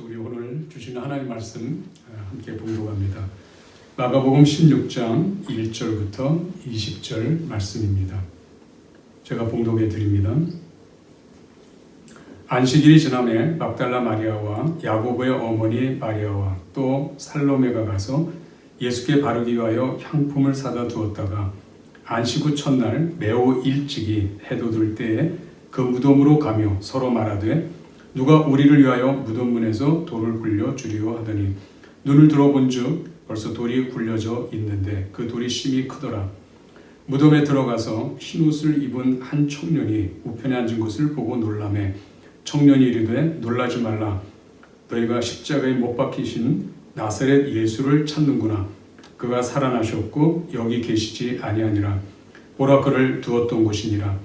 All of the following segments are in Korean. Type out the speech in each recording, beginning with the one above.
우리 오늘 주시는 하나님 말씀 함께 봉독합니다. 마가복음 16장 1절부터 20절 말씀입니다. 제가 봉독해 드립니다. 안식일이 지남에 막달라 마리아와 야고보의 어머니 마리아와 또 살로메가 가서 예수께 바르기 위하여 향품을 사다 두었다가 안식 후 첫날 매우 일찍이 해도 들 때에 그 무덤으로 가며 서로 말하되 누가 우리를 위하여 무덤 문에서 돌을 굴려 주리오 하더니 눈을 들어본즉 벌써 돌이 굴려져 있는데 그 돌이 심히 크더라. 무덤에 들어가서 흰옷을 입은 한 청년이 우편에 앉은 것을 보고 놀라매 청년이 이르되 놀라지 말라. 너희가 십자가에 못 박히신 나사렛 예수를 찾는구나. 그가 살아나셨고 여기 계시지 아니하니라. 보라 그를 두었던 곳이니라.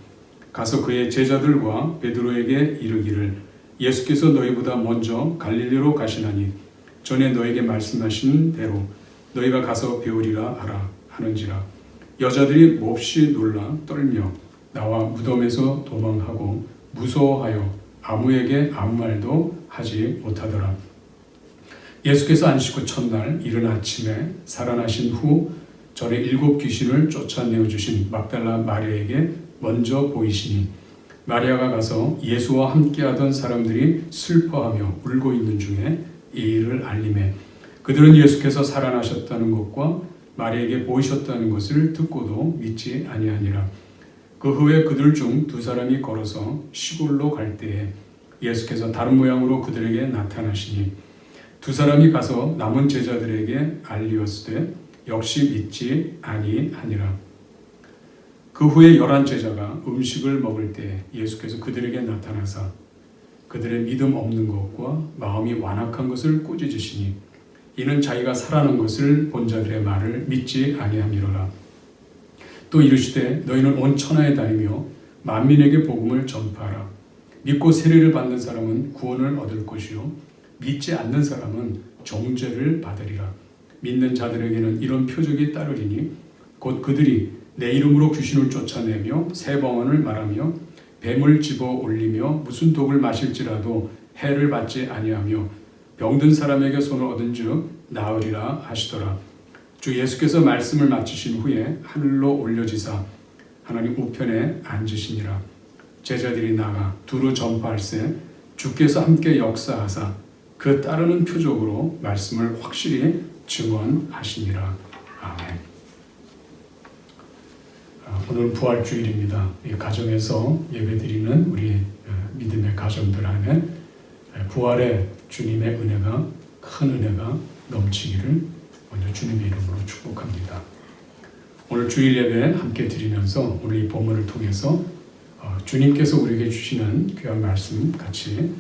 가서 그의 제자들과 베드로에게 이르기를 예수께서 너희보다 먼저 갈릴리로 가시나니 전에 너에게 말씀하신 대로 너희가 가서 배우리라 하라 하는지라. 여자들이 몹시 놀라 떨며 나와 무덤에서 도망하고 무서워하여 아무에게 아무 말도 하지 못하더라. 예수께서 안식 후 첫날 이른 아침에 살아나신 후 전에 7 귀신을 쫓아내어 주신 막달라 마리아에게 먼저 보이시니 마리아가 가서 예수와 함께하던 사람들이 슬퍼하며 울고 있는 중에 이 일을 알림해 그들은 예수께서 살아나셨다는 것과 마리아에게 보이셨다는 것을 듣고도 믿지 아니하니라. 그 후에 그들 중 2 사람이 걸어서 시골로 갈 때에 예수께서 다른 모양으로 그들에게 나타나시니 2 사람이 가서 남은 제자들에게 알리었으되 역시 믿지 아니하니라. 그 후에 11 제자가 음식을 먹을 때 예수께서 그들에게 나타나사 그들의 믿음 없는 것과 마음이 완악한 것을 꾸짖으시니 이는 자기가 살아난 것을 본 자들의 말을 믿지 아니함이로라. 또 이르시되 너희는 온 천하에 다니며 만민에게 복음을 전파하라. 믿고 세례를 받는 사람은 구원을 얻을 것이요 믿지 않는 사람은 정죄를 받으리라. 믿는 자들에게는 이런 표적이 따르리니 곧 그들이 내 이름으로 귀신을 쫓아내며 새 방언을 말하며 뱀을 집어 올리며 무슨 독을 마실지라도 해를 받지 아니하며 병든 사람에게 손을 얻은즉 나으리라 하시더라. 주 예수께서 말씀을 마치신 후에 하늘로 올려지사 하나님 우편에 앉으시니라. 제자들이 나가 두루 전파할세 주께서 함께 역사하사 그 따르는 표적으로 말씀을 확실히 증언하시니라. 아멘. 오늘 부활주일입니다. 이 가정에서 예배드리는 우리 믿음의 가정들 안에 부활의 주님의 은혜가 큰 은혜가 넘치기를 먼저 주님의 이름으로 축복합니다. 오늘 주일 예배 함께 드리면서 오늘 이 본문을 통해서 주님께서 우리에게 주시는 귀한 말씀 같이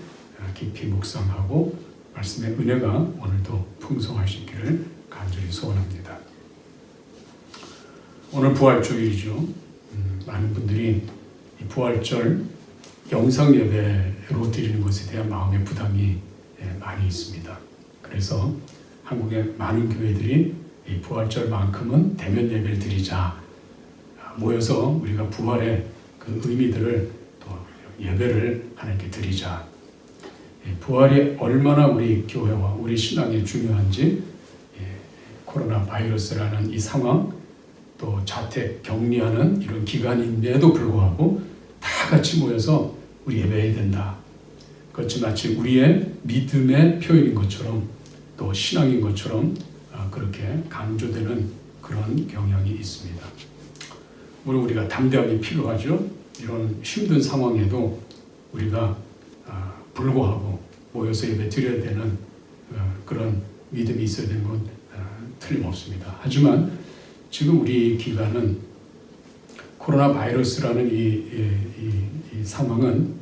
깊이 묵상하고 말씀의 은혜가 오늘도 풍성하시기를 간절히 소원합니다. 오늘 부활주일이죠. 많은 분들이 이 부활절 영상 예배로 드리는 것에 대한 마음의 부담이 많이 있습니다. 그래서 한국의 많은 교회들이 이 부활절만큼은 대면 예배를 드리자 모여서 우리가 부활의 그 의미들을 또 예배를 하나님께 드리자. 부활이 얼마나 우리 교회와 우리 신앙에 중요한지 코로나 바이러스라는 이 상황 또 자택 격리하는 이런 기간인데도 불구하고 다 같이 모여서 우리 예배해야 된다. 그것이 마치 우리의 믿음의 표현인 것처럼 또 신앙인 것처럼 그렇게 강조되는 그런 경향이 있습니다. 물론 우리가 담대함이 필요하죠. 이런 힘든 상황에도 우리가 불구하고 모여서 예배 드려야 되는 그런 믿음이 있어야 되는 건 틀림없습니다. 하지만 지금 우리 기간은 코로나 바이러스라는 이 상황은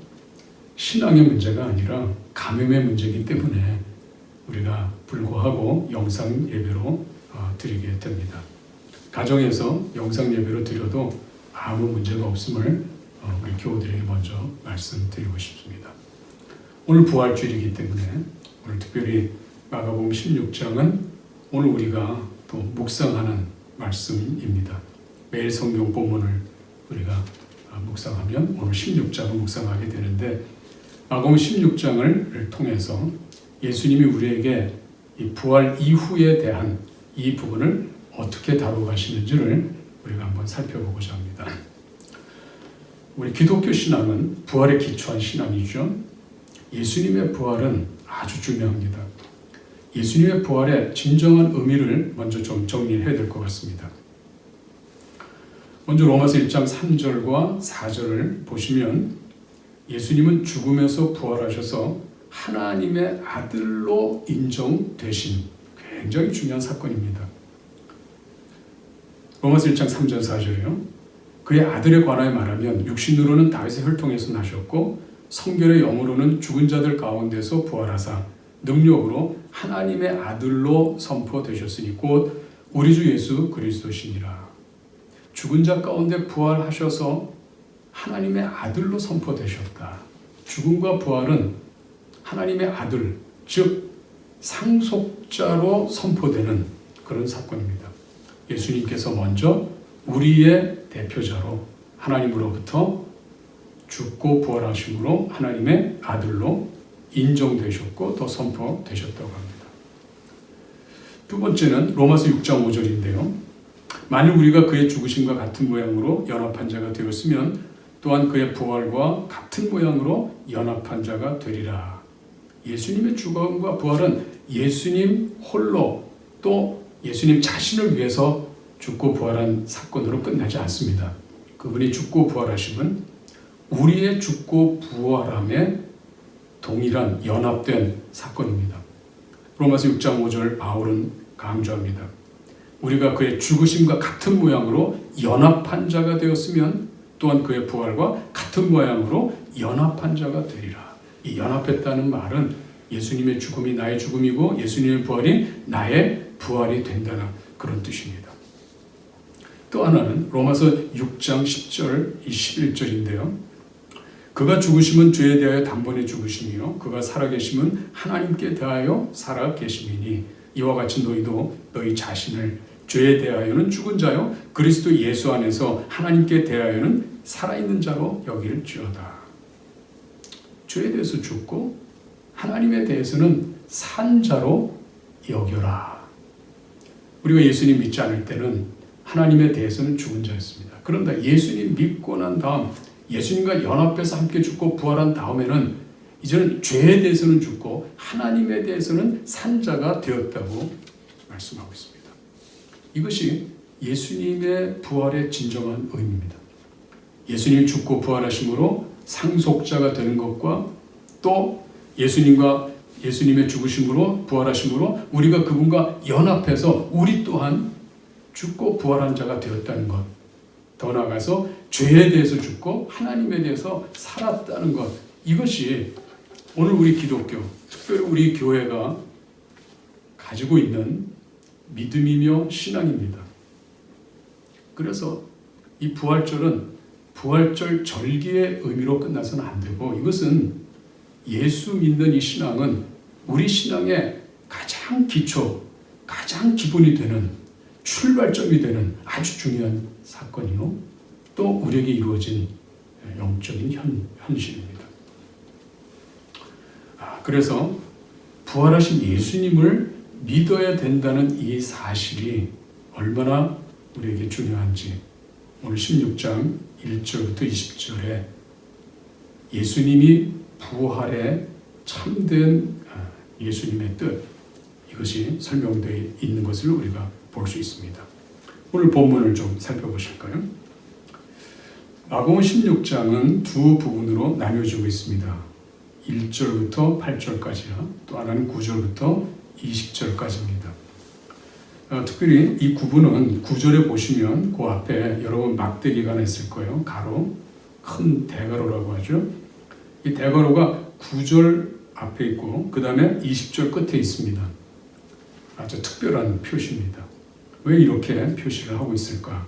신앙의 문제가 아니라 감염의 문제이기 때문에 우리가 불구하고 영상 예배로 드리게 됩니다. 가정에서 영상 예배로 드려도 아무 문제가 없음을 우리 교우들에게 먼저 말씀드리고 싶습니다. 오늘 부활주일이기 때문에 오늘 특별히 마가복음 16장은 오늘 우리가 또 묵상하는 말씀입니다. 매일 성경 본문을 우리가 묵상하면 오늘 16장을 묵상하게 되는데 마가복음 16장을 통해서 예수님이 우리에게 이 부활 이후에 대한 이 부분을 어떻게 다루어 가시는지를 우리가 한번 살펴보고자 합니다. 우리 기독교 신앙은 부활에 기초한 신앙이죠. 예수님의 부활은 아주 중요합니다. 예수님의 부활의 진정한 의미를 먼저 좀 정리해야 될 것 같습니다. 먼저 로마서 1장 3절과 4절을 보시면 예수님은 죽음에서 부활하셔서 하나님의 아들로 인정되신 굉장히 중요한 사건입니다. 로마서 1장 3절 4절이요. 그의 아들에 관하여 말하면 육신으로는 다윗의 혈통에서 나셨고 성결의 영으로는 죽은 자들 가운데서 부활하사 능력으로 하나님의 아들로 선포되셨으니 곧 우리 주 예수 그리스도시니라. 죽은 자 가운데 부활하셔서 하나님의 아들로 선포되셨다. 죽음과 부활은 하나님의 아들, 즉 상속자로 선포되는 그런 사건입니다. 예수님께서 먼저 우리의 대표자로 하나님으로부터 죽고 부활하심으로 하나님의 아들로 인정되셨고 또 선포되셨다고 합니다. 두 번째는 로마서 6장 5절인데요. 만일 우리가 그의 죽으심과 같은 모양으로 연합한 자가 되었으면 또한 그의 부활과 같은 모양으로 연합한 자가 되리라. 예수님의 죽음과 부활은 예수님 홀로 또 예수님 자신을 위해서 죽고 부활한 사건으로 끝나지 않습니다. 그분이 죽고 부활하심은 우리의 죽고 부활함에 동일한 연합된 사건입니다. 로마서 6장 5절 바울은 강조합니다. 우리가 그의 죽으심과 같은 모양으로 연합한 자가 되었으면 또한 그의 부활과 같은 모양으로 연합한 자가 되리라. 이 연합했다는 말은 예수님의 죽음이 나의 죽음이고 예수님의 부활이 나의 부활이 된다는 그런 뜻입니다. 또 하나는 로마서 6장 10절 21절인데요. 그가 죽으심은 죄에 대하여 단번에 죽으심이요 그가 살아계심은 하나님께 대하여 살아계심이니 이와 같이 너희도 너희 자신을 죄에 대하여는 죽은 자요 그리스도 예수 안에서 하나님께 대하여는 살아있는 자로 여길지어다. 죄에 대해서 죽고 하나님에 대해서는 산 자로 여겨라. 우리가 예수님 믿지 않을 때는 하나님에 대해서는 죽은 자였습니다. 그런데 예수님 믿고 난 다음 예수님과 연합해서 함께 죽고 부활한 다음에는 이제는 죄에 대해서는 죽고 하나님에 대해서는 산 자가 되었다고 말씀하고 있습니다. 이것이 예수님의 부활의 진정한 의미입니다. 예수님이 죽고 부활하심으로 상속자가 되는 것과 또 예수님의 죽으심으로 부활하심으로 우리가 그분과 연합해서 우리 또한 죽고 부활한 자가 되었다는 것. 더 나아가서 죄에 대해서 죽고 하나님에 대해서 살았다는 것. 이것이 오늘 우리 기독교, 특별히 우리 교회가 가지고 있는 믿음이며 신앙입니다. 그래서 이 부활절은 부활절 절기의 의미로 끝나서는 안 되고 이것은 예수 믿는 이 신앙은 우리 신앙의 가장 기초, 가장 기본이 되는 출발점이 되는 아주 중요한 사건이요. 또 우리에게 이루어진 영적인 현실입니다. 그래서 부활하신 예수님을 믿어야 된다는 이 사실이 얼마나 우리에게 중요한지 오늘 16장 1절부터 20절에 예수님이 부활의 참된 예수님의 뜻 이것이 설명되어 있는 것을 우리가 볼 수 있습니다. 오늘 본문을 좀 살펴보실까요? 마가복음 16장은 두 부분으로 나뉘어지고 있습니다. 1절부터 8절까지요. 또 하나는 9절부터 20절까지입니다. 특별히 이 구분은 9절에 보시면 그 앞에 여러분 막대기가 냈을 거예요. 가로, 큰 대가로라고 하죠. 이 대가로가 9절 앞에 있고 그 다음에 20절 끝에 있습니다. 아주 특별한 표시입니다. 왜 이렇게 표시를 하고 있을까?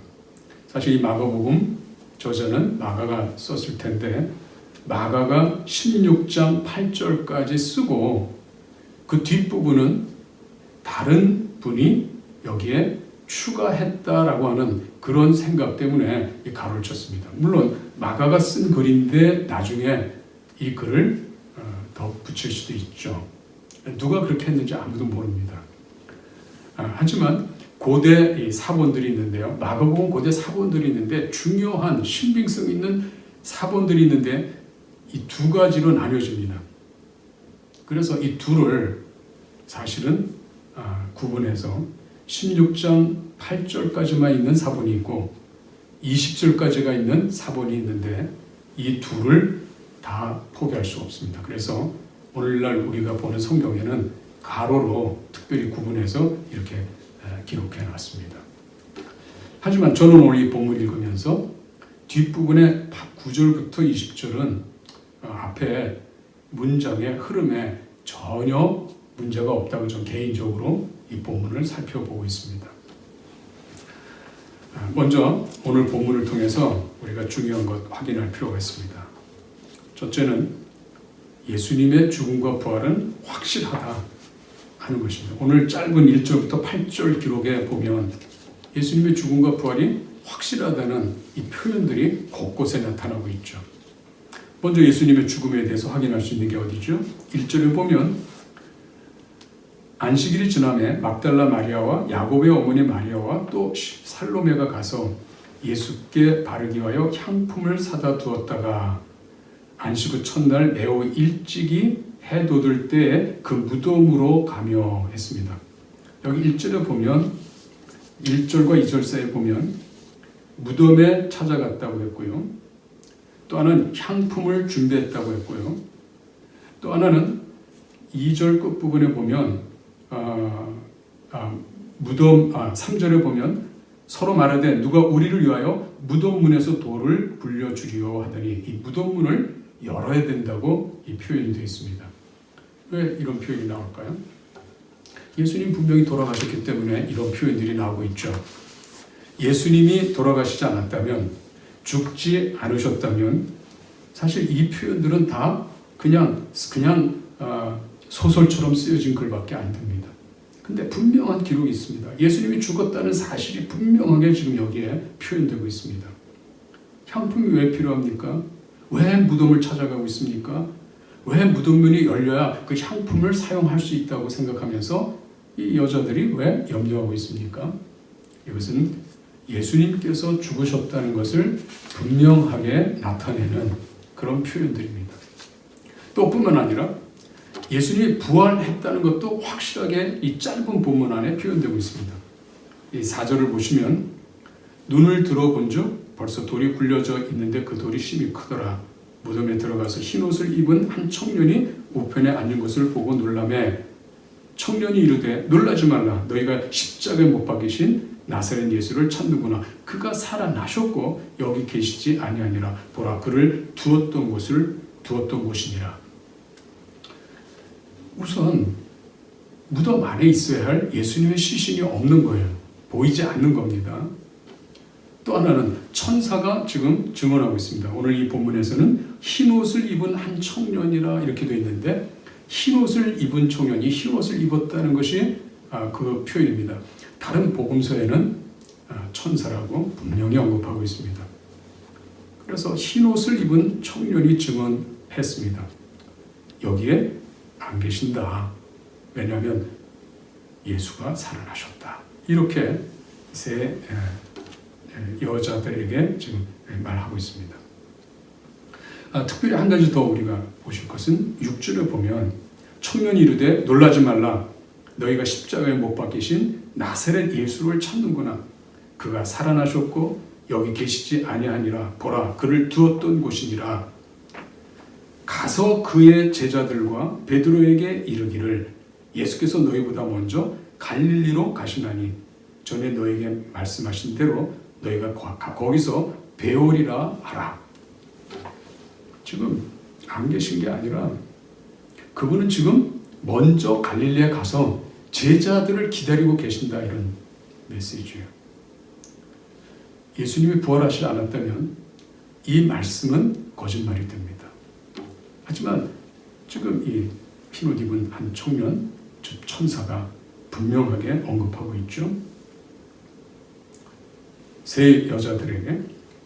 사실 이 마가복음 저자는 마가가 썼을 텐데 마가가 16장 8절까지 쓰고 그 뒷부분은 다른 분이 여기에 추가했다라고 하는 그런 생각 때문에 이 가로를 쳤습니다. 물론 마가가 쓴 글인데 나중에 이 글을 더 붙일 수도 있죠. 누가 그렇게 했는지 아무도 모릅니다. 하지만 고대 사본들이 있는데요. 마가복음 고대 사본들이 있는데 중요한 신빙성 있는 사본들이 있는데 이 두 가지로 나뉘어집니다. 그래서 이 둘을 사실은 구분해서 16장 8절까지만 있는 사본이 있고 20절까지가 있는 사본이 있는데 이 둘을 다 포기할 수 없습니다. 그래서 오늘날 우리가 보는 성경에는 가로로 특별히 구분해서 이렇게 기록해 놨습니다. 하지만 저는 오늘 이 본문 읽으면서 뒷부분의 9절부터 20절은 앞에 문장의 흐름에 전혀 문제가 없다고 저는 개인적으로 이 본문을 살펴보고 있습니다. 먼저 오늘 본문을 통해서 우리가 중요한 것 확인할 필요가 있습니다. 첫째는 예수님의 죽음과 부활은 확실하다 하는 것입니다. 오늘 짧은 1절부터 8절 기록에 보면 예수님의 죽음과 부활이 확실하다는 이 표현들이 곳곳에 나타나고 있죠. 먼저 예수님의 죽음에 대해서 확인할 수 있는 게 어디죠? 1절에 보면 안식일이 지남에 막달라 마리아와 야곱의 어머니 마리아와 또 살로메가 가서 예수께 바르기 위하여 향품을 사다 두었다가 안식 후 첫날 매우 일찍이 해 돋을 때에 그 무덤으로 가며 했습니다. 여기 1절에 보면 1절과 2절 사이에 보면 무덤에 찾아갔다고 했고요. 또 하나는 향품을 준비했다고 했고요. 또 하나는 2절 끝부분에 보면 3절에 보면 서로 말하되 누가 우리를 위하여 무덤 문에서 돌을 굴려주리요 하더니 이 무덤 문을 열어야 된다고 이 표현이 되어 있습니다. 왜 이런 표현이 나올까요? 예수님 분명히 돌아가셨기 때문에 이런 표현들이 나오고 있죠. 예수님이 돌아가시지 않았다면, 죽지 않으셨다면 사실 이 표현들은 다 그냥 소설처럼 쓰여진 글밖에 안 됩니다. 근데 분명한 기록이 있습니다. 예수님이 죽었다는 사실이 분명하게 지금 여기에 표현되고 있습니다. 향품이 왜 필요합니까? 왜 무덤을 찾아가고 있습니까? 왜 무덤문이 열려야 그 향품을 사용할 수 있다고 생각하면서 이 여자들이 왜 염려하고 있습니까? 이것은 예수님께서 죽으셨다는 것을 분명하게 나타내는 그런 표현들입니다. 또 뿐만 아니라 예수님이 부활했다는 것도 확실하게 이 짧은 본문 안에 표현되고 있습니다. 이 4절을 보시면 눈을 들어본즉 벌써 돌이 굴려져 있는데 그 돌이 심히 크더라. 무덤에 들어가서 흰옷을 입은 한 청년이 우편에 앉은 것을 보고 놀라매 청년이 이르되 놀라지 말라. 너희가 십자가에 못 박이신 나사렛 예수를 찾는구나. 그가 살아나셨고 여기 계시지 아니하니라. 보라 그를 두었던 곳이니라. 우선 무덤 안에 있어야 할 예수님의 시신이 없는 거예요. 보이지 않는 겁니다. 또 하나는 천사가 지금 증언하고 있습니다. 오늘 이 본문에서는 흰옷을 입은 한 청년이라 이렇게 되어 있는데 흰옷을 입은 청년이 흰옷을 입었다는 것이 그 표현입니다. 다른 복음서에는 천사라고 분명히 언급하고 있습니다. 그래서 흰옷을 입은 청년이 증언했습니다. 여기에 안 계신다. 왜냐하면 예수가 살아나셨다. 이렇게 세 여자들에게 지금 말하고 있습니다. 특별히 한 가지 더 우리가 보실 것은 6절에 보면 청년이 이르되 놀라지 말라. 너희가 십자가에 못 박히신 나사렛 예수를 찾는구나. 그가 살아나셨고 여기 계시지 아니하니라. 보라 그를 두었던 곳이니라. 가서 그의 제자들과 베드로에게 이르기를 예수께서 너희보다 먼저 갈릴리로 가시나니 전에 너에게 말씀하신 대로 너희가 거기서 배우리라 하라. 지금 안 계신 게 아니라 그분은 지금 먼저 갈릴리에 가서 제자들을 기다리고 계신다, 이런 메시지예요. 예수님이 부활하시지 않았다면 이 말씀은 거짓말이 됩니다. 하지만 지금 이 흰옷 입은 한 청년, 즉 천사가 분명하게 언급하고 있죠. 세 여자들에게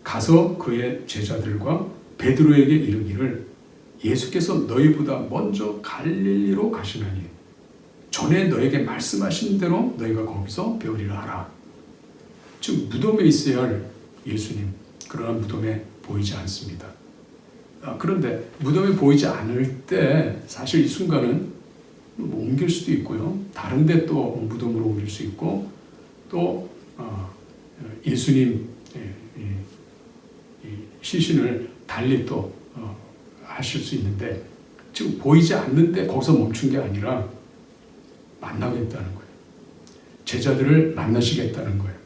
가서 그의 제자들과 베드로에게 이르기를 예수께서 너희보다 먼저 갈릴리로 가시나니 전에 너에게 말씀하신 대로 너희가 거기서 배우리라 하라. 즉 무덤에 있어야 할 예수님, 그러나 무덤에 보이지 않습니다. 그런데 무덤에 보이지 않을 때 사실 이 순간은 뭐 옮길 수도 있고요. 다른 데 또 무덤으로 옮길 수 있고 또 예수님 시신을 달리 또 하실 수 있는데 지금 보이지 않는데 거기서 멈춘 게 아니라 만나겠다는 거예요. 제자들을 만나시겠다는 거예요.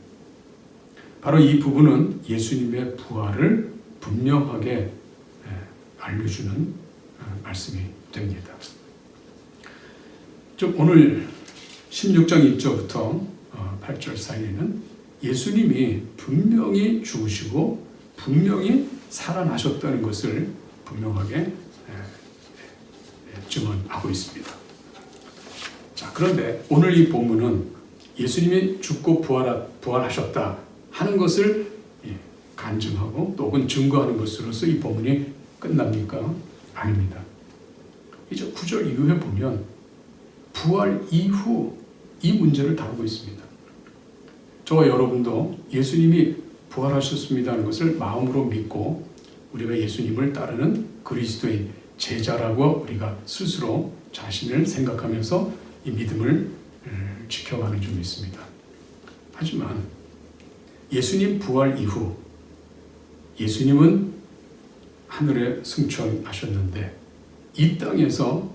바로 이 부분은 예수님의 부활을 분명하게 알려주는 말씀이 됩니다. 오늘 16장 1절부터 8절 사이에는 예수님이 분명히 죽으시고 분명히 살아나셨다는 것을 분명하게 증언하고 있습니다. 자, 그런데 오늘 이 본문은 예수님이 죽고 부활하셨다 하는 것을 간증하고 또 혹은 증거하는 것으로서 이 본문이 끝납니까? 아닙니다. 이제 9절 이후에 보면 부활 이후 이 문제를 다루고 있습니다. 저와 여러분도 예수님이 부활하셨습니다 하는 것을 마음으로 믿고 우리가 예수님을 따르는 그리스도인 제자라고 우리가 스스로 자신을 생각하면서 이 믿음을 지켜가는 좀 있습니다. 하지만 예수님 부활 이후 예수님은 하늘에 승천하셨는데 이 땅에서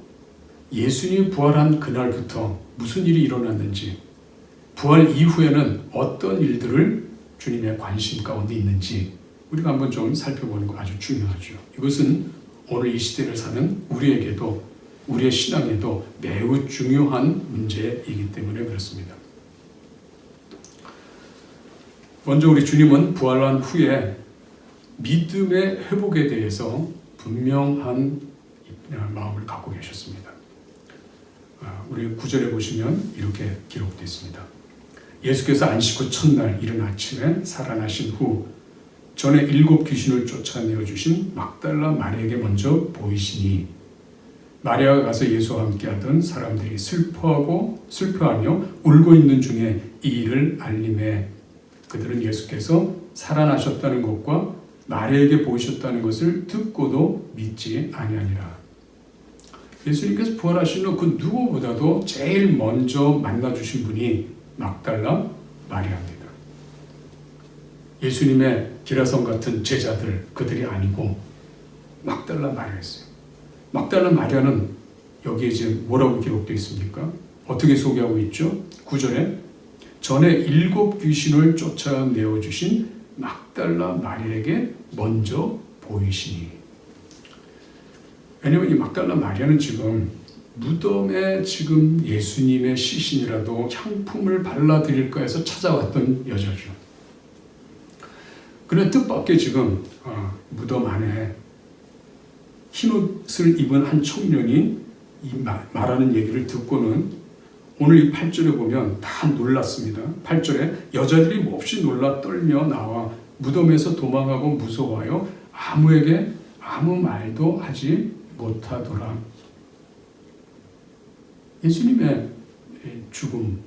예수님이 부활한 그날부터 무슨 일이 일어났는지, 부활 이후에는 어떤 일들을 주님의 관심 가운데 있는지 우리가 한번 좀 살펴보는 거 아주 중요하죠. 이것은 오늘 이 시대를 사는 우리에게도 우리의 신앙에도 매우 중요한 문제이기 때문에 그렇습니다. 먼저 우리 주님은 부활한 후에 믿음의 회복에 대해서 분명한 마음을 갖고 계셨습니다. 우리 9절에 보시면 이렇게 기록되어 있습니다. 예수께서 안식 후 첫날 이른 아침에 살아나신 후 전에 7 귀신을 쫓아내어 주신 막달라 마리아에게 먼저 보이시니 마리아가 가서 예수와 함께하던 사람들이 슬퍼하며 울고 있는 중에 이 일을 알림해 그들은 예수께서 살아나셨다는 것과 마리아에게 보이셨다는 것을 듣고도 믿지 아니하니라. 예수님께서 부활하신 후 그 누구보다도 제일 먼저 만나주신 분이 막달라 마리아입니다. 예수님의 기라성 같은 제자들 그들이 아니고 막달라 마리아였어요. 막달라 마리아는 여기에 이제 뭐라고 기록되어 있습니까? 어떻게 소개하고 있죠? 9절에 전에 7 귀신을 쫓아내어 주신 막달라 마리아에게 먼저 보이시니. 왜냐하면 이 막달라 마리아는 지금 무덤에 지금 예수님의 시신이라도 향품을 발라드릴까 해서 찾아왔던 여자죠. 그런데 뜻밖의 지금 무덤 안에 흰옷을 입은 한 청년이 이 말하는 얘기를 듣고는 오늘 이 8절에 보면 다 놀랐습니다. 8절에 여자들이 몹시 놀라 떨며 나와 무덤에서 도망하고 무서워하여 아무에게 아무 말도 하지 못하더라. 예수님의 죽음,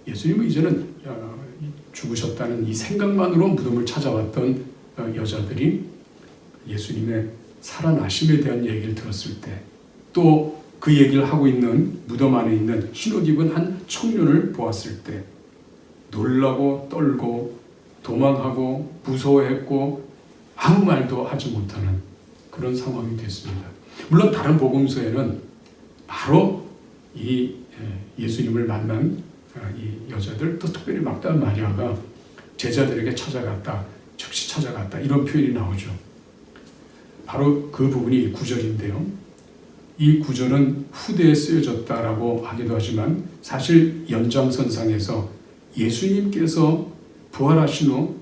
예수님은 이제는 죽으셨다는 이 생각만으로 무덤을 찾아왔던 여자들이 예수님의 살아나심에 대한 얘기를 들었을 때, 또 그 얘기를 하고 있는 무덤 안에 있는 흰옷 입은 한 청년을 보았을 때 놀라고 떨고 도망하고 무서워했고 아무 말도 하지 못하는 그런 상황이 됐습니다. 물론 다른 복음서에는 바로 이 예수님을 만난 이 여자들, 또 특별히 막달라 마리아가 제자들에게 찾아갔다, 즉시 찾아갔다 이런 표현이 나오죠. 바로 그 부분이 9절인데요. 이 구절은 후대에 쓰여졌다라고 하기도 하지만 사실 연장선상에서 예수님께서 부활하신 후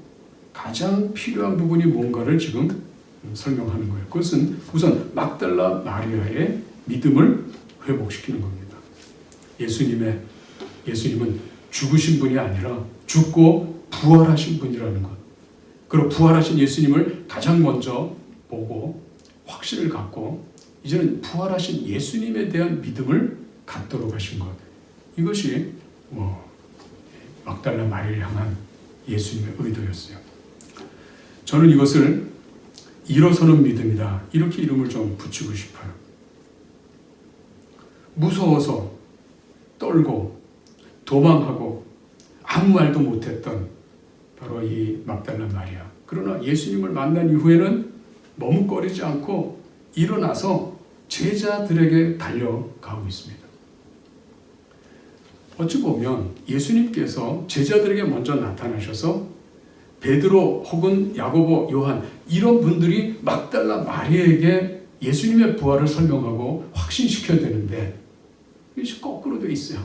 가장 필요한 부분이 뭔가를 지금 설명하는 거예요. 그것은 우선 막달라 마리아의 믿음을 회복시키는 겁니다. 예수님은 죽으신 분이 아니라 죽고 부활하신 분이라는 것. 그리고 부활하신 예수님을 가장 먼저 보고 확신을 갖고 이제는 부활하신 예수님에 대한 믿음을 갖도록 하신 것. 이것이 막달라 마리를 향한 예수님의 의도였어요. 저는 이것을 일어서는 믿음이다, 이렇게 이름을 좀 붙이고 싶어요. 무서워서 떨고 도망하고 아무 말도 못했던 바로 이 막달라 마리아. 그러나 예수님을 만난 이후에는 머뭇거리지 않고 일어나서 제자들에게 달려가고 있습니다. 어찌 보면 예수님께서 제자들에게 먼저 나타나셔서 베드로 혹은 야고보, 요한 이런 분들이 막달라 마리아에게 예수님의 부활을 설명하고 확신시켜야 되는데 이것이 거꾸로 되어 있어요.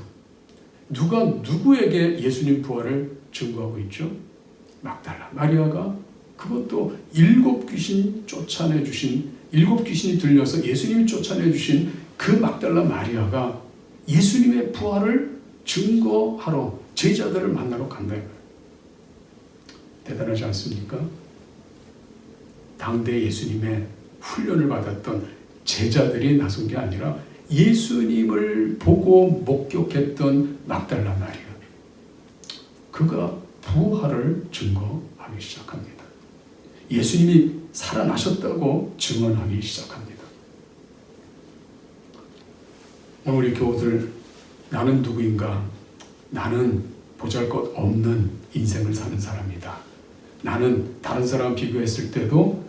누가 누구에게 예수님 부활을 증거하고 있죠? 막달라 마리아가, 그것도 7귀신 쫓아내 주신, 7귀신이 들려서 예수님이 쫓아내 주신 그 막달라 마리아가 예수님의 부활을 증거하러 제자들을 만나러 간다. 대단하지 않습니까? 당대 예수님의 훈련을 받았던 제자들이 나선 게 아니라 예수님을 보고 목격했던 막달라 마리아, 그가 부활을 증거하기 시작합니다. 예수님이 살아나셨다고 증언하기 시작합니다. 오늘 우리 교우들, 나는 누구인가? 나는 보잘것없는 인생을 사는 사람이다. 나는 다른 사람 비교했을 때도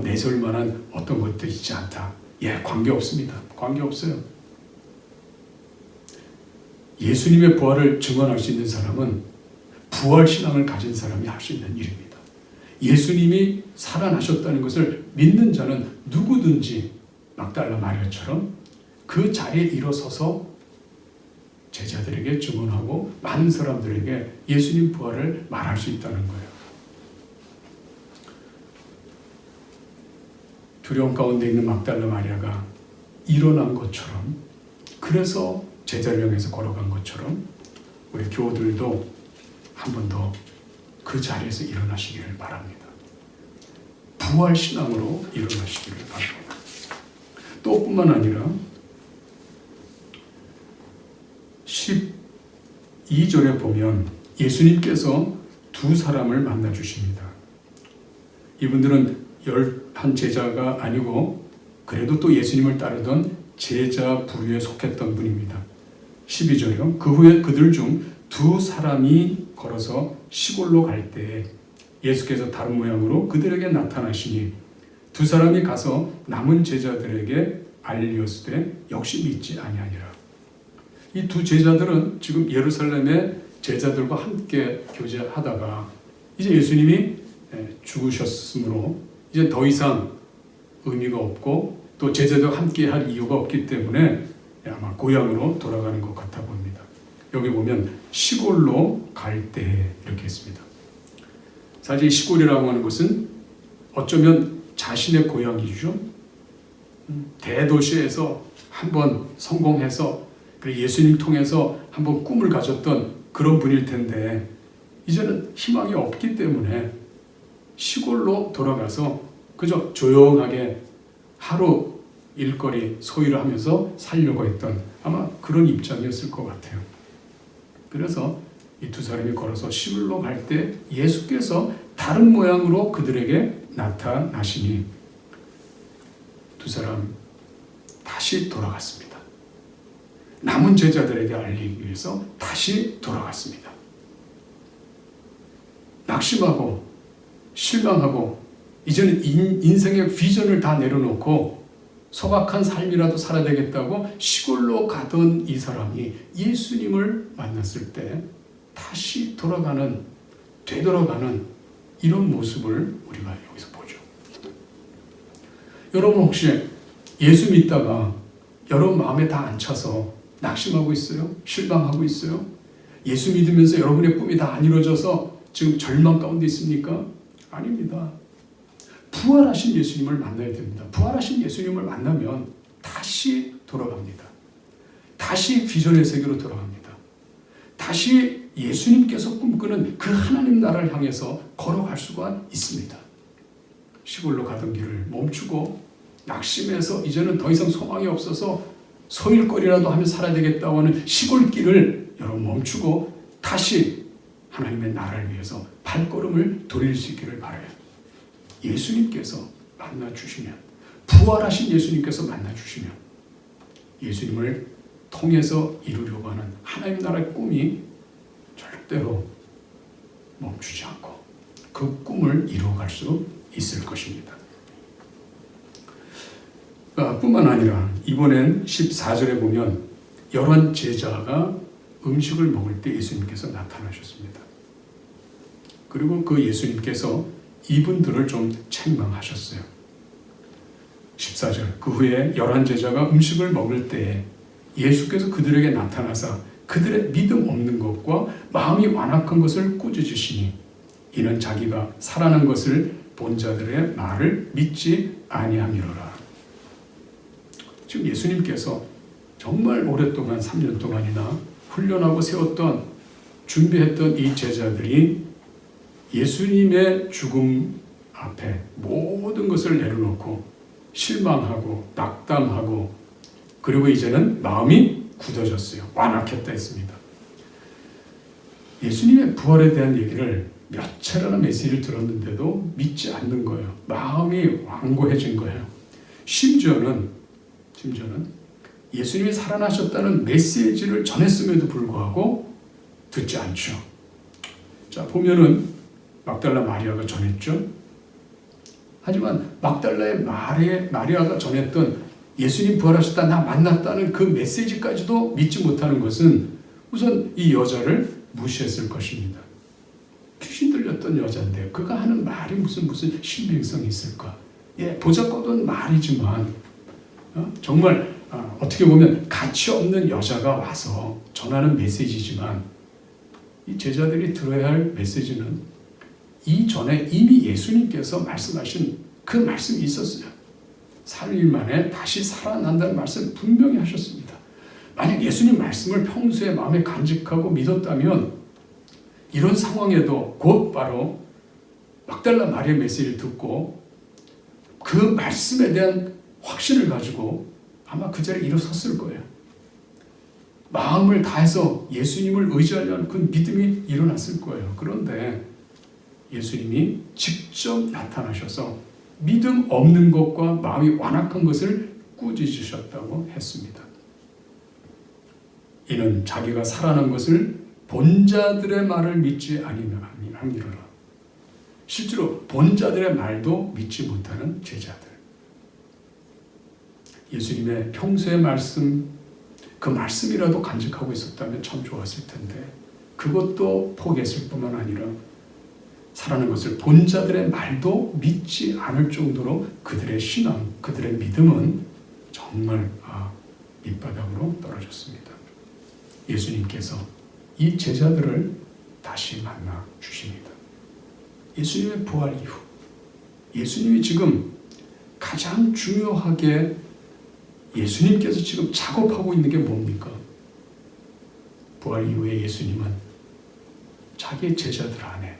내세울 만한 어떤 것도 있지 않다. 관계없습니다. 관계없어요. 예수님의 부활을 증언할 수 있는 사람은 부활신앙을 가진 사람이 할 수 있는 일입니다. 예수님이 살아나셨다는 것을 믿는 자는 누구든지 막달라 마리아처럼 그 자리에 일어서서 제자들에게 증언하고 많은 사람들에게 예수님 부활을 말할 수 있다는 거예요. 두려움 가운데 있는 막달라 마리아가 일어난 것처럼, 그래서 제자를 향해서 걸어간 것처럼 우리 교우들도 한 번 더 그 자리에서 일어나시기를 바랍니다. 부활신앙으로 일어나시기를 바랍니다. 또 뿐만 아니라 12절에 보면 예수님께서 두 사람을 만나 주십니다. 이분들은 11 제자가 아니고 그래도 또 예수님을 따르던 제자 부류에 속했던 분입니다. 12절이요. 그 후에 그들 중 두 사람이 걸어서 시골로 갈 때에 예수께서 다른 모양으로 그들에게 나타나시니 두 사람이 가서 남은 제자들에게 알리었으되 역시 믿지 아니하니라. 이 두 제자들은 지금 예루살렘의 제자들과 함께 교제하다가 이제 예수님이 죽으셨으므로 이제 더 이상 의미가 없고 또 제자들과 함께 할 이유가 없기 때문에 아마 고향으로 돌아가는 것 같아 보입니다. 여기 보면 시골로 갈 때 이렇게 했습니다. 사실 시골이라고 하는 것은 어쩌면 자신의 고향이죠. 대도시에서 한번 성공해서 예수님 통해서 한번 꿈을 가졌던 그런 분일 텐데 이제는 희망이 없기 때문에 시골로 돌아가서 그저 조용하게 하루 일거리 소일을 하면서 살려고 했던 아마 그런 입장이었을 것 같아요. 그래서 이 두 사람이 걸어서 시골로 갈 때 예수께서 다른 모양으로 그들에게 나타나시니 두 사람 다시 돌아갔습니다. 남은 제자들에게 알리기 위해서 다시 돌아갔습니다. 낙심하고 실망하고 이제는 인생의 비전을 다 내려놓고 소박한 삶이라도 살아야 되겠다고 시골로 가던 이 사람이 예수님을 만났을 때 다시 되돌아가는 이런 모습을 우리가 여기서 보죠. 여러분 혹시 예수 믿다가 여러분 마음에 다 안 차서 낙심하고 있어요? 실망하고 있어요? 예수 믿으면서 여러분의 꿈이 다 안 이루어져서 지금 절망 가운데 있습니까? 아닙니다. 부활하신 예수님을 만나야 됩니다. 부활하신 예수님을 만나면 다시 돌아갑니다. 다시 비전의 세계로 돌아갑니다. 다시 예수님께서 꿈꾸는 그 하나님 나라를 향해서 걸어갈 수가 있습니다. 시골로 가던 길을 멈추고 낙심해서 이제는 더 이상 소망이 없어서 소일거리라도 하며 살아야 되겠다고 하는 시골길을 여러분 멈추고 다시 하나님의 나라를 위해서 발걸음을 돌릴 수 있기를 바라요. 예수님께서 만나주시면, 부활하신 예수님께서 만나주시면 예수님을 통해서 이루려고 하는 하나님 나라의 꿈이 절대로 멈추지 않고 그 꿈을 이루어갈 수 있을 것입니다. 뿐만 아니라 이번엔 14절에 보면 열한 제자가 음식을 먹을 때 예수님께서 나타나셨습니다. 그리고 그 예수님께서 이분들을 좀 책망하셨어요. 14절, 그 후에 열한 제자가 음식을 먹을 때에 예수께서 그들에게 나타나사 그들의 믿음 없는 것과 마음이 완악한 것을 꾸짖으시니 이는 자기가 살아난 것을 본 자들의 말을 믿지 아니함이로라. 지금 예수님께서 정말 오랫동안 3년 동안이나 훈련하고 세웠던 준비했던 이 제자들이 예수님의 죽음 앞에 모든 것을 내려놓고 실망하고 낙담하고 그리고 이제는 마음이 굳어졌어요. 완악했다 했습니다. 예수님의 부활에 대한 얘기를 몇 차례나 메시지를 들었는데도 믿지 않는 거예요. 마음이 완고해진 거예요. 심지어는 예수님이 살아나셨다는 메시지를 전했음에도 불구하고 듣지 않죠. 자, 보면은 막달라 마리아가 전했죠. 하지만 막달라의 마리아가 전했던 예수님 부활하셨다, 나 만났다는 그 메시지까지도 믿지 못하는 것은 우선 이 여자를 무시했을 것입니다. 귀신 들렸던 여자인데 그가 하는 말이 무슨 신빙성이 있을까? 예, 보잘것없는 말이지만 정말 어떻게 보면 가치 없는 여자가 와서 전하는 메시지지만 이 제자들이 들어야 할 메시지는 이전에 이미 예수님께서 말씀하신 그 말씀이 있었어요. 3일 만에 다시 살아난다는 말씀 분명히 하셨습니다. 만약 예수님 말씀을 평소에 마음에 간직하고 믿었다면 이런 상황에도 곧바로 막달라 마리아 메시지를 듣고 그 말씀에 대한 확신을 가지고 아마 그 자리에 일어섰을 거예요. 마음을 다해서 예수님을 의지하려는 그 믿음이 일어났을 거예요. 그런데 예수님이 직접 나타나셔서 믿음 없는 것과 마음이 완악한 것을 꾸짖으셨다고 했습니다. 이는 자기가 살아난 것을 본 자들의 말을 믿지 아니하니라. 실제로 본 자들의 말도 믿지 못하는 제자들. 예수님의 평소의 말씀, 그 말씀이라도 간직하고 있었다면 참 좋았을 텐데 그것도 포기했을 뿐만 아니라 살아난 것을 본 자들의 말도 믿지 않을 정도로 그들의 신앙, 그들의 믿음은 정말 밑바닥으로 떨어졌습니다. 예수님께서 이 제자들을 다시 만나 주십니다. 예수님의 부활 이후 예수님이 지금 가장 중요하게 예수님께서 지금 작업하고 있는 게 뭡니까? 부활 이후에 예수님은 자기의 제자들 안에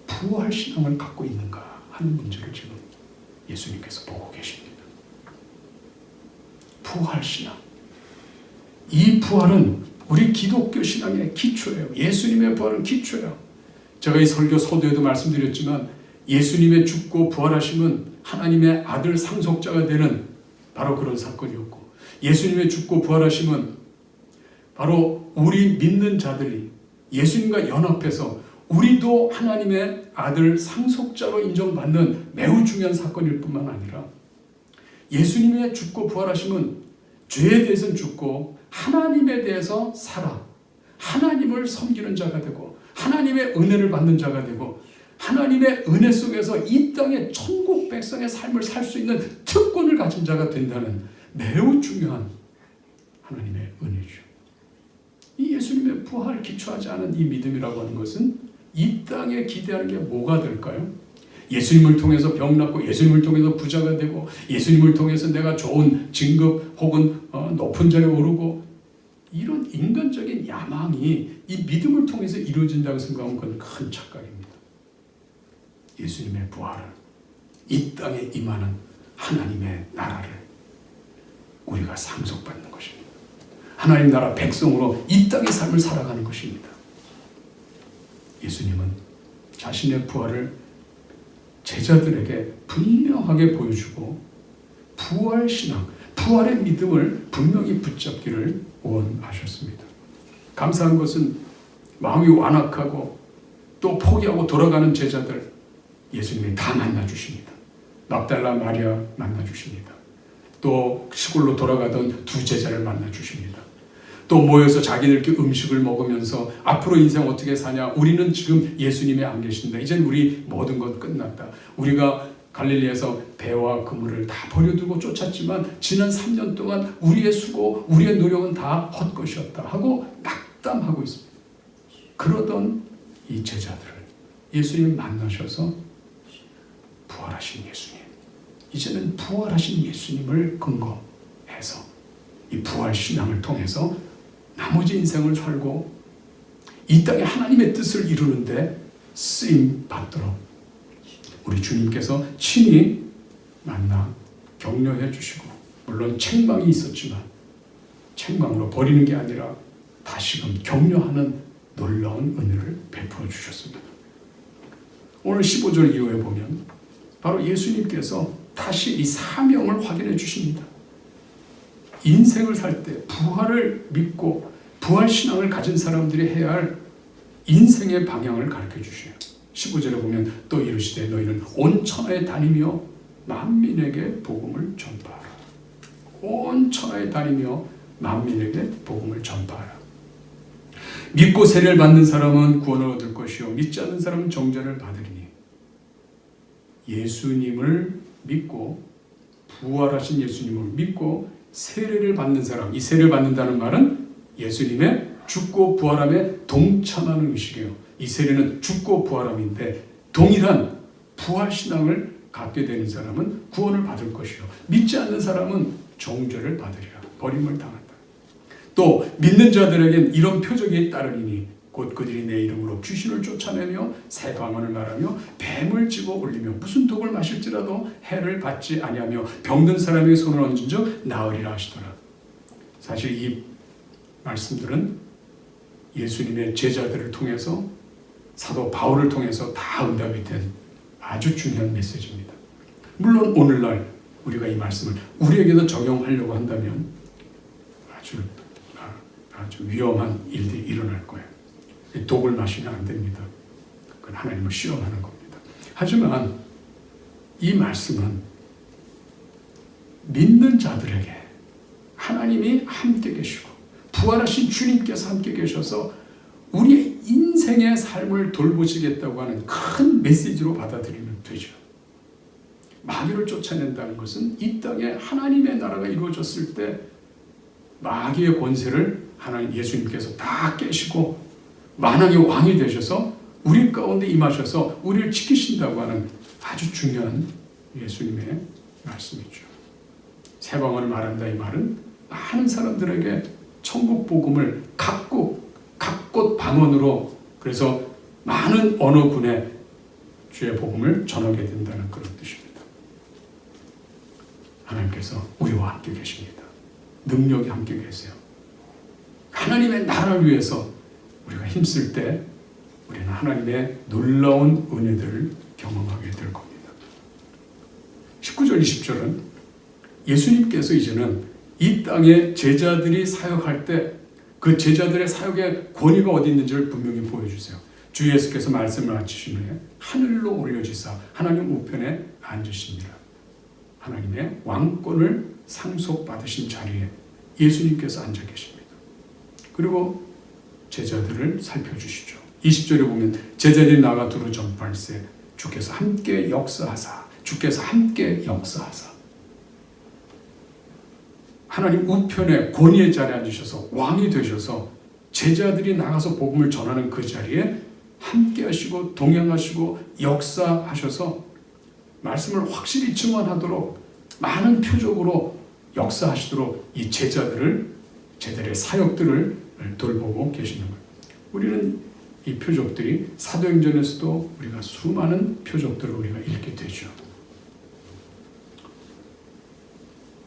부활 신앙을 갖고 있는가 하는 문제를 지금 예수님께서 보고 계십니다. 부활 신앙. 이 부활은 우리 기독교 신앙의 기초예요. 예수님의 부활은 기초예요. 제가 이 설교 서두에도 말씀드렸지만 예수님의 죽고 부활하심은 하나님의 아들 상속자가 되는 바로 그런 사건이었고 예수님의 죽고 부활하심은 바로 우리 믿는 자들이 예수님과 연합해서 우리도 하나님의 아들 상속자로 인정받는 매우 중요한 사건일 뿐만 아니라 예수님의 죽고 부활하심은 죄에 대해서는 죽고 하나님에 대해서 살아 하나님을 섬기는 자가 되고 하나님의 은혜를 받는 자가 되고 하나님의 은혜 속에서 이 땅의 천국 백성의 삶을 살 수 있는 특권을 가진 자가 된다는 매우 중요한 하나님의 은혜죠. 이 예수님의 부활을 기초하지 않은 이 믿음이라고 하는 것은 이 땅에 기대하는 게 뭐가 될까요? 예수님을 통해서 병 낫고 예수님을 통해서 부자가 되고 예수님을 통해서 내가 좋은 진급 혹은 높은 자리에 오르고 이런 인간적인 야망이 이 믿음을 통해서 이루어진다고 생각하면 그건 큰 착각입니다. 예수님의 부활은 이 땅에 임하는 하나님의 나라를 우리가 상속받는 것입니다. 하나님 나라 백성으로 이 땅의 삶을 살아가는 것입니다. 예수님은 자신의 부활을 제자들에게 분명하게 보여주고 부활신앙, 부활의 믿음을 분명히 붙잡기를 원하셨습니다. 감사한 것은 마음이 완악하고 또 포기하고 돌아가는 제자들 예수님이 다 만나주십니다. 막달라 마리아 만나주십니다. 또 시골로 돌아가던 두 제자를 만나주십니다. 또 모여서 자기들끼리 음식을 먹으면서 앞으로 인생 어떻게 사냐, 우리는 지금 예수님이 안 계신다, 이젠 우리 모든 것 끝났다, 우리가 갈릴리에서 배와 그물을 다 버려두고 쫓았지만 지난 3년 동안 우리의 수고, 우리의 노력은 다 헛것이었다 하고 낙담하고 있습니다. 그러던 이 제자들을 예수님 만나셔서 부활하신 예수님, 이제는 부활하신 예수님을 근거해서 이 부활 신앙을 통해서 나머지 인생을 살고 이 땅에 하나님의 뜻을 이루는데 쓰임 받도록 우리 주님께서 친히 만나 격려해 주시고, 물론 책망이 있었지만 책망으로 버리는 게 아니라 다시금 격려하는 놀라운 은혜를 베풀어 주셨습니다. 오늘 15절 이후에 보면 바로 예수님께서 다시 이 사명을 확인해 주십니다. 인생을 살 때 부활을 믿고 부활신앙을 가진 사람들이 해야 할 인생의 방향을 가르쳐 주셔요. 15절에 보면 또 이르시되 너희는 온 천하에 다니며 만민에게 복음을 전파하라. 온 천하에 다니며 만민에게 복음을 전파하라. 믿고 세례를 받는 사람은 구원을 얻을 것이요 믿지 않는 사람은 정죄를 받으리니. 예수님을 믿고 부활하신 예수님을 믿고 세례를 받는 사람, 이 세례를 받는다는 말은 예수님의 죽고 부활함에 동참하는 의식이에요. 이 세례는 죽고 부활함인데 동일한 부활신앙을 갖게 되는 사람은 구원을 받을 것이요 믿지 않는 사람은 정죄를 받으리라, 버림을 당한다. 또 믿는 자들에겐 이런 표적이 따르리니 곧 그들이 내 이름으로 귀신을 쫓아내며 새 방언을 말하며 뱀을 집어 올리며 무슨 독을 마실지라도 해를 받지 아니하며 병든 사람에게 손을 얹은 적 나으리라 하시더라. 사실 이 말씀들은 예수님의 제자들을 통해서 사도 바울을 통해서 다 응답이 된 아주 중요한 메시지입니다. 물론 오늘날 우리가 이 말씀을 우리에게도 적용하려고 한다면 아주 위험한 일들이 일어날 거예요. 독을 마시면 안 됩니다. 그건 하나님을 시험하는 겁니다. 하지만 이 말씀은 믿는 자들에게 하나님이 함께 계시고 부활하신 주님께서 함께 계셔서 우리의 인생의 삶을 돌보시겠다고 하는 큰 메시지로 받아들이면 되죠. 마귀를 쫓아낸다는 것은 이 땅에 하나님의 나라가 이루어졌을 때 마귀의 권세를 하나님 예수님께서 다 깨시고 만왕의 왕이 되셔서 우리 가운데 임하셔서 우리를 지키신다고 하는 아주 중요한 예수님의 말씀이죠. 새 방언을 말한다, 이 말은 많은 사람들에게 천국 복음을 각곳 방언으로, 그래서 많은 언어군에 주의 복음을 전하게 된다는 그런 뜻입니다. 하나님께서 우리와 함께 계십니다. 능력이 함께 계세요. 하나님의 나라를 위해서 우리가 힘쓸 때 우리는 하나님의 놀라운 은혜들을 경험하게 될 겁니다. 19절 20절은 예수님께서 이제는 이 땅에 제자들이 사역할 때 그 제자들의 사역의 권위가 어디 있는지를 분명히 보여주세요. 주 예수께서 말씀을 마치신 후에 하늘로 올려지사 하나님 우편에 앉으시니라. 하나님의 왕권을 상속받으신 자리에 예수님께서 앉아 계십니다. 그리고 제자들을 살펴주시죠. 20절에 보면 제자들이 나가 두루 전파할세 주께서 함께 역사하사, 주께서 함께 역사하사. 하나님 우편에 권위의 자리에 앉으셔서 왕이 되셔서 제자들이 나가서 복음을 전하는 그 자리에 함께 하시고 동행하시고 역사하셔서 말씀을 확실히 증언하도록 많은 표적으로 역사하시도록 이 제자들의 사역들을 돌보고 계시는 거예요. 우리는 이 표적들이 사도행전에서도 우리가 수많은 표적들을 우리가 읽게 되죠.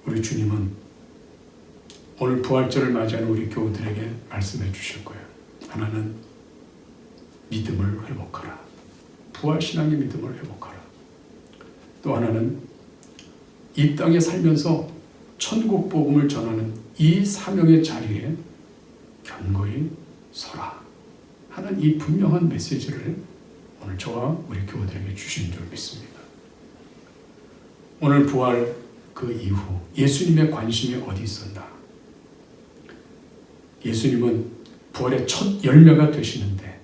우리 주님은 오늘 부활절을 맞이하는 우리 교우들에게 말씀해 주실 거예요. 하나는 믿음을 회복하라. 부활신앙의 믿음을 회복하라. 또 하나는 이 땅에 살면서 천국 복음을 전하는 이 사명의 자리에 견고히 서라 하는 이 분명한 메시지를 오늘 저와 우리 교우들에게 주신 줄 믿습니다. 오늘 부활 그 이후 예수님의 관심이 어디 있었나? 예수님은 부활의 첫 열매가 되시는데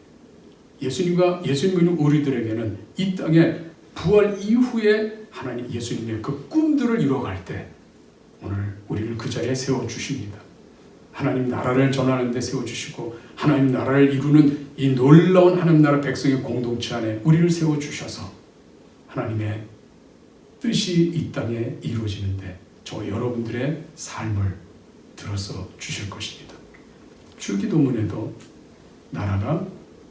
예수님은 우리들에게는 이 땅에 부활 이후에 하나님 예수님의 그 꿈들을 이루어갈 때 오늘 우리를 그 자리에 세워주십니다. 하나님 나라를 전하는 데 세워주시고 하나님 나라를 이루는 이 놀라운 하나님 나라 백성의 공동체 안에 우리를 세워주셔서 하나님의 뜻이 이 땅에 이루어지는데 저 여러분들의 삶을 들어서 주실 것입니다. 주기도문에도 나라가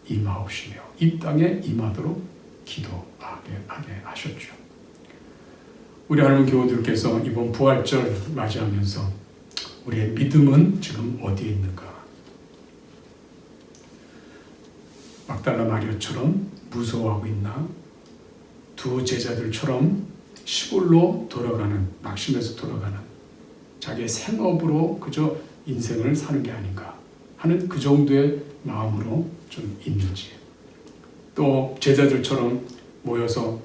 임하옵시며 이 땅에 임하도록 기도하게 하셨죠. 우리 하나님 교우들께서 이번 부활절 맞이하면서 우리의 믿음은 지금 어디에 있는가? 막달라 마리아처럼 무서워하고 있나? 두 제자들처럼 시골로 돌아가는, 낙심해서 돌아가는 자기의 생업으로 그저 인생을 사는 게 아닌가 하는 그 정도의 마음으로 좀 있는지, 또 제자들처럼 모여서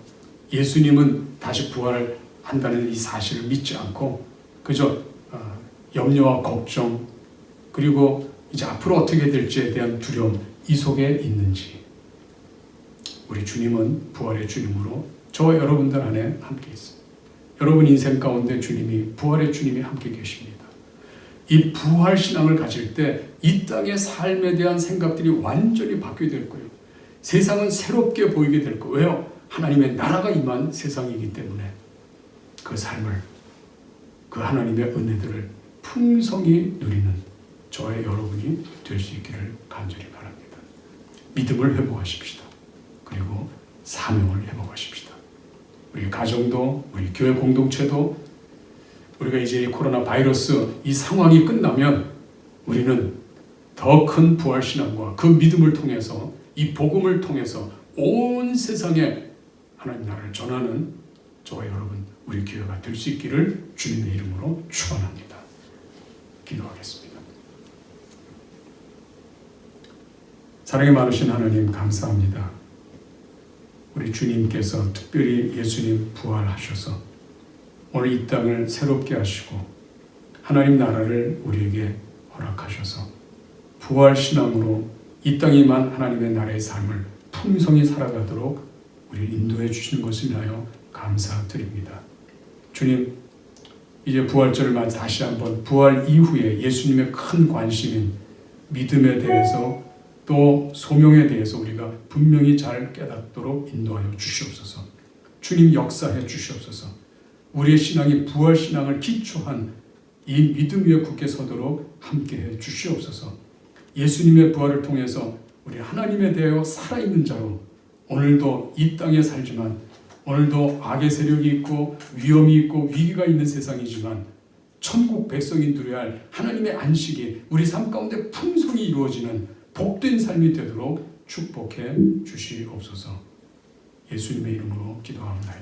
예수님은 다시 부활한다는 이 사실을 믿지 않고 그저 염려와 걱정 그리고 이제 앞으로 어떻게 될지에 대한 두려움 이 속에 있는지, 우리 주님은 부활의 주님으로 저와 여러분들 안에 함께 있습니다. 여러분 인생 가운데 부활의 주님이 함께 계십니다. 이 부활 신앙을 가질 때 이 땅의 삶에 대한 생각들이 완전히 바뀌게 될 거예요. 세상은 새롭게 보이게 될 거예요. 왜요? 하나님의 나라가 임한 세상이기 때문에 그 삶을, 그 하나님의 은혜들을 풍성히 누리는 저와 여러분이 될 수 있기를 간절히 바랍니다. 믿음을 회복하십시다. 그리고 사명을 회복하십시다. 우리 가정도, 우리 교회 공동체도, 우리가 이제 코로나 바이러스 이 상황이 끝나면 우리는 더 큰 부활신앙과 그 믿음을 통해서, 이 복음을 통해서 온 세상에 하나님 나라를 전하는 저와 여러분, 우리 교회가 될 수 있기를 주님의 이름으로 축원합니다. 기도하겠습니다. 사랑이 많으신 하나님 감사합니다. 우리 주님께서 특별히 예수님 부활하셔서 오늘 이 땅을 새롭게 하시고 하나님 나라를 우리에게 허락하셔서 부활신앙으로 이 땅에만 하나님의 나라의 삶을 풍성히 살아가도록 우리를 인도해 주시는 것을 인하여 감사드립니다. 주님, 이제 부활절을 맞아 다시 한번 부활 이후에 예수님의 큰 관심인 믿음에 대해서 또 소명에 대해서 우리가 분명히 잘 깨닫도록 인도하여 주시옵소서. 주님 역사해 주시옵소서. 우리의 신앙이 부활신앙을 기초한 이 믿음 위에 굳게 서도록 함께해 주시옵소서. 예수님의 부활을 통해서 우리 하나님에 대하여 살아있는 자로 오늘도 이 땅에 살지만, 오늘도 악의 세력이 있고 위험이 있고 위기가 있는 세상이지만 천국 백성이 누려야 할 하나님의 안식이 우리 삶 가운데 풍성히 이루어지는 복된 삶이 되도록 축복해 주시옵소서. 예수님의 이름으로 기도합니다.